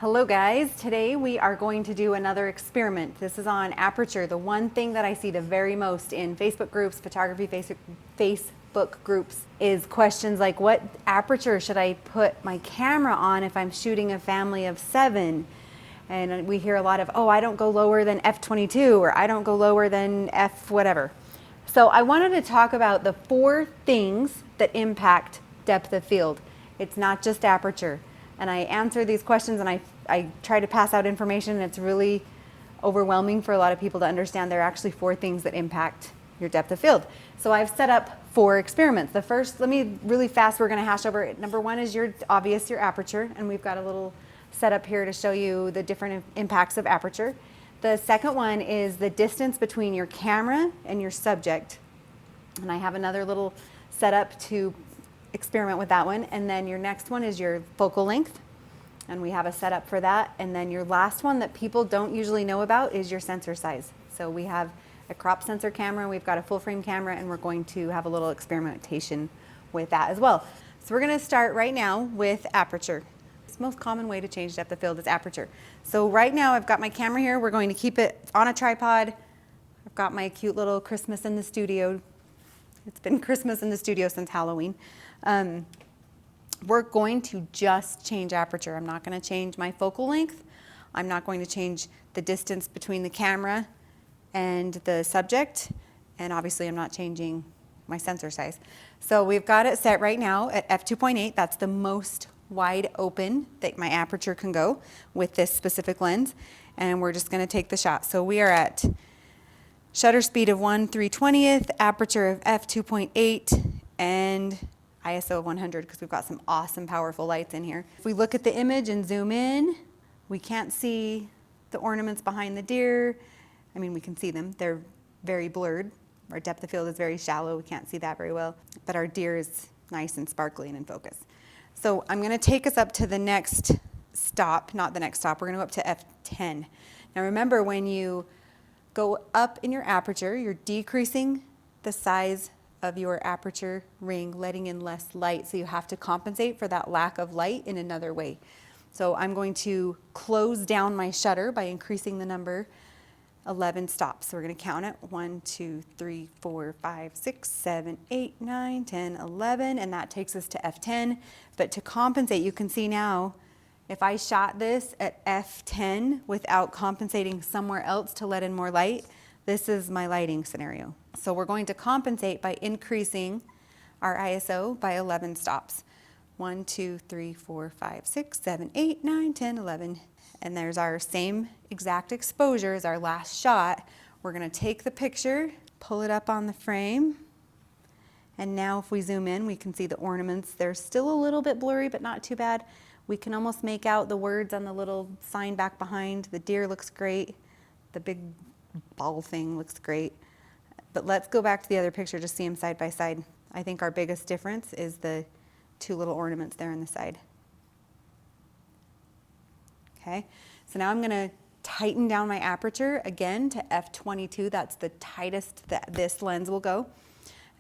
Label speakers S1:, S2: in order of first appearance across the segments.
S1: Hello guys, today we are going to do another experiment. This is on Aperture. The one thing that I see the very most in Facebook groups, photography Facebook groups, is questions like, what aperture should I put my camera on if I'm shooting a family of 7? And we hear a lot of, oh, I don't go lower than f/22, or I don't go lower than f whatever. So I wanted to talk about the 4 things that impact depth of field. It's not just aperture. And I answer these questions and I try to pass out information, and it's really overwhelming for a lot of people to understand there are actually 4 things that impact your depth of field. So I've set up 4 experiments. The first, let me really fast, we're going to hash over it. Number 1 is your aperture, and we've got a little setup here to show you the different impacts of aperture. The second one is the distance between your camera and your subject, and I have another little setup to experiment with that one. And then your next one is your focal length, and we have a setup for that. And then your last one that people don't usually know about is your sensor size. So we have a crop sensor camera, we've got a full frame camera, and we're going to have a little experimentation with that as well. So we're going to start right now with aperture. The most common way to change depth of field is aperture. So right now I've got my camera here. We're going to keep it on a tripod. I've got my cute little Christmas in the studio. It's been Christmas in the studio since Halloween. We're going to just change aperture. I'm not going to change my focal length. I'm not going to change the distance between the camera and the subject. And obviously I'm not changing my sensor size. So we've got it set right now at f2.8. That's the most wide open that my aperture can go with this specific lens. And we're just going to take the shot. So we are at shutter speed of 1/320th, aperture of f2.8, and ISO of 100, because we've got some awesome powerful lights in here. If we look at the image and zoom in, we can't see the ornaments behind the deer. I mean, we can see them. They're very blurred. Our depth of field is very shallow. We can't see that very well. But our deer is nice and sparkly and in focus. So I'm going to take us up to the next stop. Not the next stop. We're going to go up to f10. Now remember, when you go up in your aperture, you're decreasing the size of your aperture ring, letting in less light. So you have to compensate for that lack of light in another way. So I'm going to close down my shutter by increasing the number 11 stops. So we're going to count it 1, 2, 3, 4, 5, 6, 7, 8, 9, 10, 11, and that takes us to f10. But to compensate, you can see now, if I shot this at f10 without compensating somewhere else to let in more light, this is my lighting scenario. So we're going to compensate by increasing our ISO by 11 stops. 1, 2, 3, 4, 5, 6, 7, 8, 9, 10, 11. And there's our same exact exposure as our last shot. We're going to take the picture, pull it up on the frame. And now if we zoom in, we can see the ornaments. They're still a little bit blurry, but not too bad. We can almost make out the words on the little sign back behind. The deer looks great. The big ball thing looks great. But let's go back to the other picture to see them side by side. I think our biggest difference is the 2 little ornaments there on the side. Okay, so now I'm going to tighten down my aperture again to f22. That's the tightest that this lens will go.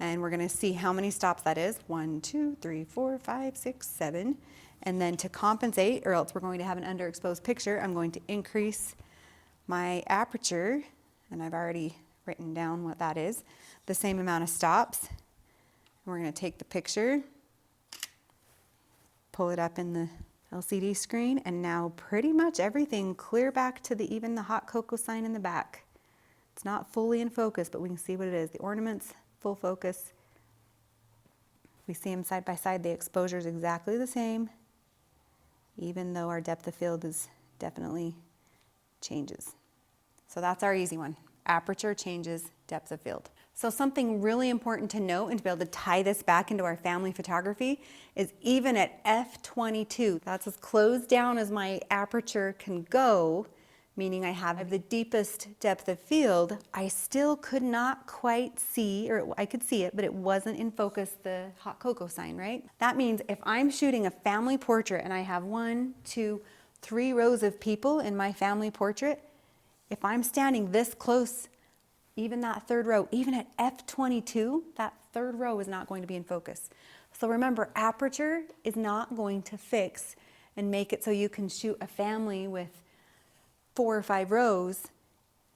S1: And we're going to see how many stops that is. 1, 2, 3, 4, 5, 6, 7. And then to compensate, or else we're going to have an underexposed picture, I'm going to increase my aperture, and I've already written down what that is, the same amount of stops. And we're going to take the picture, pull it up in the LCD screen, and now pretty much everything clear back to even the hot cocoa sign in the back. It's not fully in focus, but we can see what it is. The ornaments, full focus. We see them side by side. The exposure is exactly the same, even though our depth of field is definitely changes. So that's our easy one. Aperture changes depth of field. So something really important to note, and to be able to tie this back into our family photography, is even at f22, that's as closed down as my aperture can go, meaning I have the deepest depth of field, I still could not quite see, or I could see it, but it wasn't in focus, the hot cocoa sign, right? That means if I'm shooting a family portrait and I have 1, 2, 3 rows of people in my family portrait, if I'm standing this close, even that 3rd row, even at f22, that 3rd row is not going to be in focus. So remember, aperture is not going to fix and make it so you can shoot a family with 4 or 5 rows,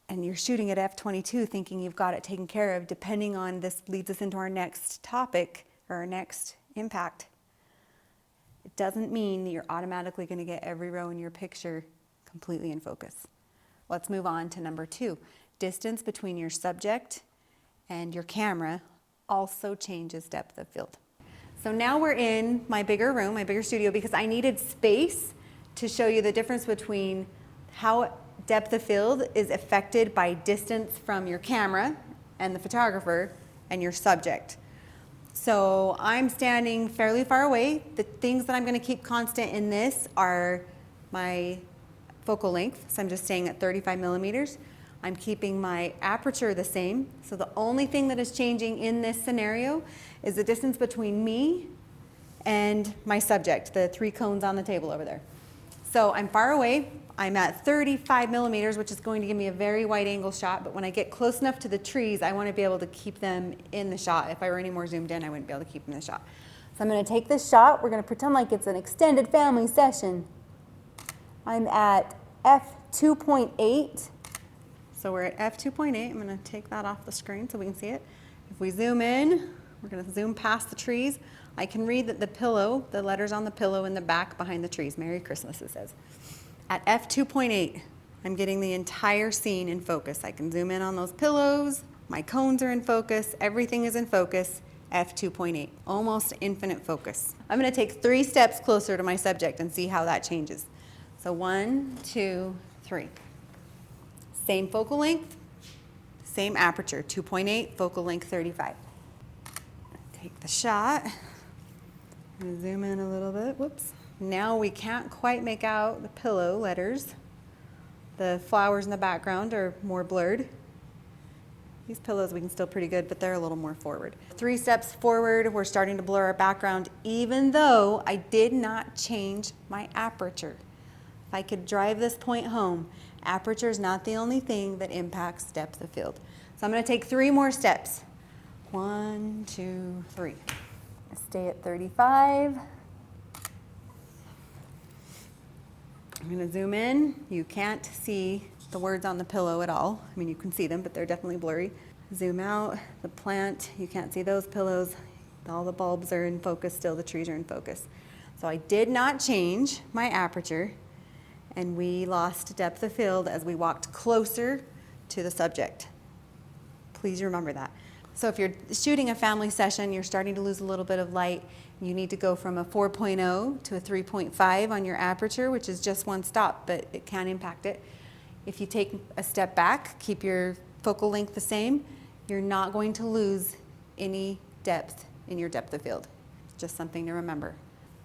S1: and you're shooting at f/22 thinking you've got it taken care of, depending on, this leads us into our next topic or our next impact. It doesn't mean that you're automatically going to get every row in your picture completely in focus. Let's move on to number 2. Distance between your subject and your camera also changes depth of field. So now we're in my bigger room, my bigger studio, because I needed space to show you the difference between how depth of field is affected by distance from your camera and the photographer and your subject. So I'm standing fairly far away. The things that I'm going to keep constant in this are my focal length. So I'm just staying at 35 millimeters. I'm keeping my aperture the same. So the only thing that is changing in this scenario is the distance between me and my subject, the 3 cones on the table over there. So I'm far away. I'm at 35 millimeters, which is going to give me a very wide angle shot, but when I get close enough to the trees, I want to be able to keep them in the shot. If I were any more zoomed in, I wouldn't be able to keep them in the shot. So I'm going to take this shot. We're going to pretend like it's an extended family session. I'm at f2.8. So we're at f2.8. I'm going to take that off the screen so we can see it. If we zoom in, we're going to zoom past the trees. I can read that the pillow, the letters on the pillow in the back behind the trees, Merry Christmas, it says. At f2.8, I'm getting the entire scene in focus. I can zoom in on those pillows, my cones are in focus, everything is in focus, f2.8, almost infinite focus. I'm going to take 3 steps closer to my subject and see how that changes. So 1, 2, 3. Same focal length, same aperture, 2.8, focal length 35. Take the shot, I'm going to zoom in a little bit, whoops. Now we can't quite make out the pillow letters. The flowers in the background are more blurred. These pillows we can still pretty good, but they're a little more forward. 3 steps forward, we're starting to blur our background, even though I did not change my aperture. If I could drive this point home, aperture is not the only thing that impacts depth of field. So I'm going to take 3 more steps. 1, 2, 3. Stay at 35. I'm going to zoom in. You can't see the words on the pillow at all. I mean, you can see them, but they're definitely blurry. Zoom out. The plant, you can't see those pillows. All the bulbs are in focus still. The trees are in focus. So I did not change my aperture, and we lost depth of field as we walked closer to the subject. Please remember that. So if you're shooting a family session, you're starting to lose a little bit of light, you need to go from a 4.0 to a 3.5 on your aperture, which is just 1 stop, but it can impact it. If you take a step back, keep your focal length the same, you're not going to lose any depth in your depth of field. Just something to remember.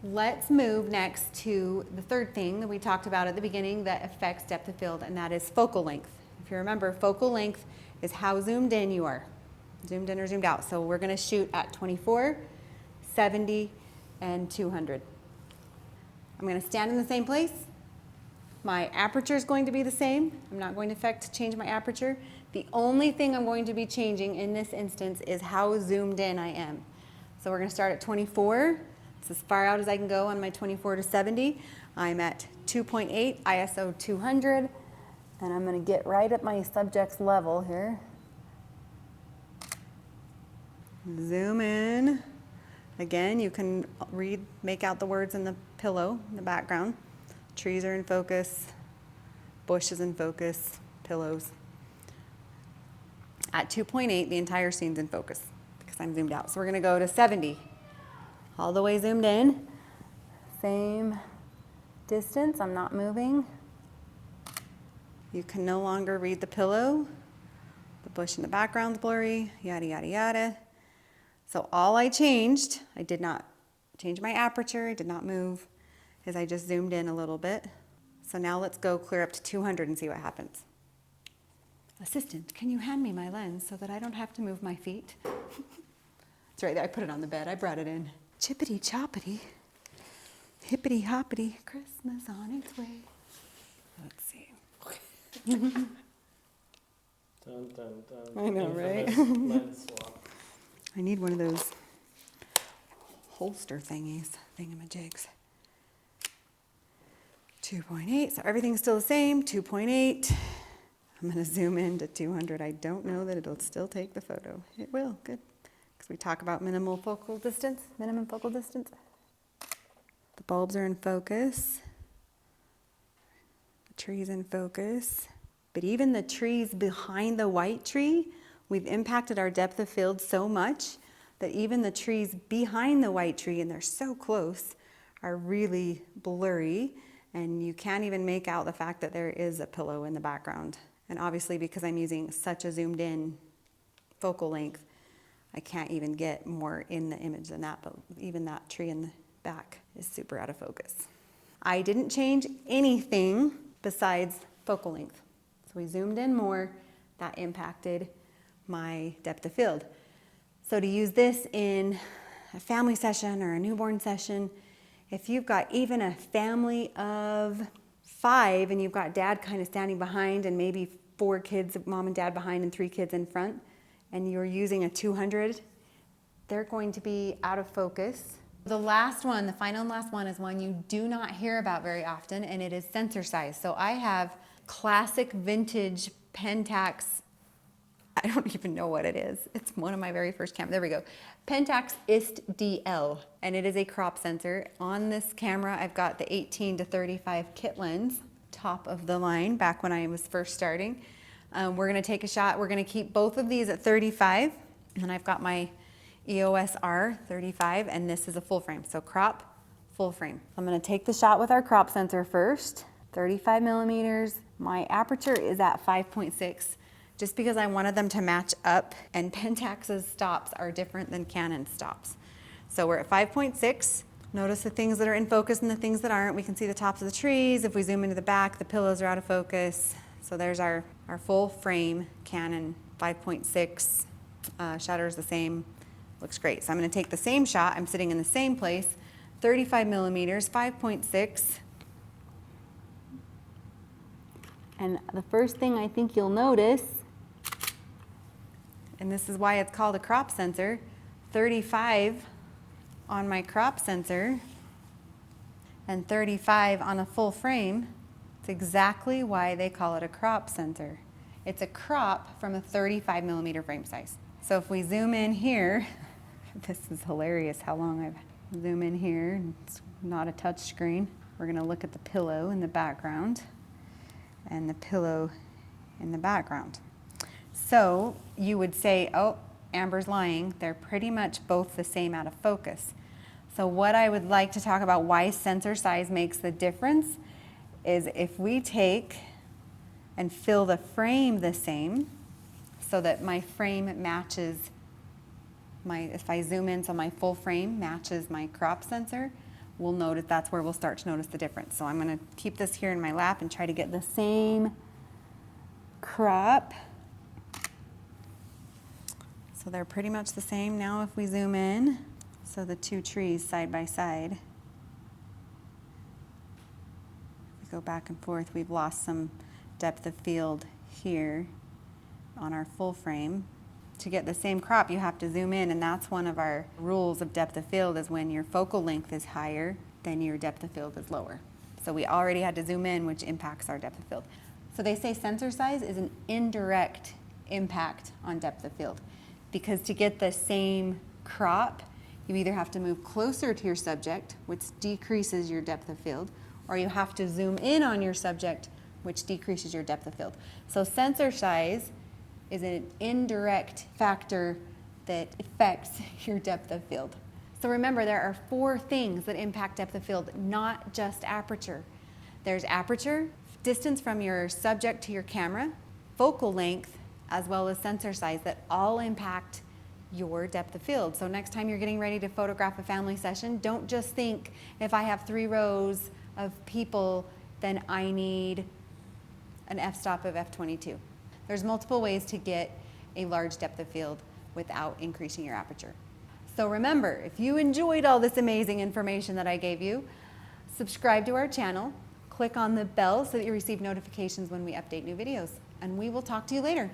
S1: Let's move next to the 3rd thing that we talked about at the beginning that affects depth of field, and that is focal length. If you remember, focal length is how zoomed in you are. Zoomed in or zoomed out. So we're going to shoot at 24, 70, and 200. I'm going to stand in the same place. My aperture is going to be the same. I'm not going to change my aperture. The only thing I'm going to be changing in this instance is how zoomed in I am. So we're going to start at 24. It's as far out as I can go on my 24 to 70. I'm at 2.8 ISO 200, and I'm going to get right at my subject's level here. Zoom in. Again, you can make out the words in the pillow in the background. Trees are in focus, bush is in focus, pillows. At 2.8, the entire scene's in focus because I'm zoomed out. So we're going to go to 70. All the way zoomed in. Same distance, I'm not moving. You can no longer read the pillow. The bush in the background's blurry, yada, yada, yada. So all I changed, I did not change my aperture, I did not move, is I just zoomed in a little bit. So now let's go clear up to 200 and see what happens. Assistant, can you hand me my lens so that I don't have to move my feet? It's right there, I put it on the bed, I brought it in. Chippity choppity, hippity hoppity, Christmas on its way. Let's see.
S2: Dun, dun, dun.
S1: I know, right?
S2: Lens swap.
S1: I need one of those holster thingies, thingamajigs. 2.8, so everything's still the same, 2.8. I'm gonna zoom in to 200. I don't know that it'll still take the photo. It will, good. Because we talk about minimum focal distance. The bulbs are in focus. The tree's in focus. But even the trees behind the white tree, we've impacted our depth of field so much that even the trees behind the white tree, and they're so close, are really blurry. And you can't even make out the fact that there is a pillow in the background. And obviously, because I'm using such a zoomed in focal length, I can't even get more in the image than that, but even that tree in the back is super out of focus. I didn't change anything besides focal length. So we zoomed in more, that impacted my depth of field. So to use this in a family session or a newborn session, if you've got even a family of 5 and you've got dad kind of standing behind and maybe 4 kids, mom and dad behind and 3 kids in front, and you're using a 200, they're going to be out of focus. The last one, the final and last one, is one you do not hear about very often, and it is sensor size. So I have classic vintage Pentax, I don't even know what it is. It's one of my very first cameras. There we go. Pentax IST DL, and it is a crop sensor. On this camera, I've got the 18 to 35 kit lens, top of the line, back when I was first starting. We're gonna take a shot. We're gonna keep both of these at 35, and then I've got my EOSR 35, and this is a full frame. So crop, full frame. I'm gonna take the shot with our crop sensor first, 35 millimeters. My aperture is at 5.6. just because I wanted them to match up, and Pentax's stops are different than Canon's stops. So we're at 5.6. Notice the things that are in focus and the things that aren't. We can see the tops of the trees. If we zoom into the back, the pillows are out of focus. So there's our full frame Canon 5.6. Shutter is the same. Looks great. So I'm gonna take the same shot. I'm sitting in the same place, 35 millimeters, 5.6. And the first thing I think you'll notice, and this is why it's called a crop sensor, 35 on my crop sensor and 35 on a full frame. It's exactly why they call it a crop sensor. It's a crop from a 35 millimeter frame size. So if we zoom in here, this is hilarious how long I've zoomed in here. It's not a touch screen. We're gonna look at the pillow in the background and the pillow in the background. So you would say, oh, Amber's lying. They're pretty much both the same out of focus. So what I would like to talk about why sensor size makes the difference is if we take and fill the frame the same so that my frame matches if I zoom in so my full frame matches my crop sensor, we'll notice that's where we'll start to notice the difference. So I'm gonna keep this here in my lap and try to get the same crop. So they're pretty much the same now if we zoom in. So the two trees side by side. We go back and forth. We've lost some depth of field here on our full frame. To get the same crop, you have to zoom in, and that's one of our rules of depth of field is when your focal length is higher, then your depth of field is lower. So we already had to zoom in, which impacts our depth of field. So they say sensor size is an indirect impact on depth of field, because to get the same crop, you either have to move closer to your subject, which decreases your depth of field, or you have to zoom in on your subject, which decreases your depth of field. So sensor size is an indirect factor that affects your depth of field. So remember, there are 4 things that impact depth of field, not just aperture. There's aperture, distance from your subject to your camera, focal length, as well as sensor size that all impact your depth of field. So next time you're getting ready to photograph a family session, don't just think if I have 3 rows of people, then I need an f-stop of f22. There's multiple ways to get a large depth of field without increasing your aperture. So remember, if you enjoyed all this amazing information that I gave you, subscribe to our channel, click on the bell so that you receive notifications when we update new videos, and we will talk to you later.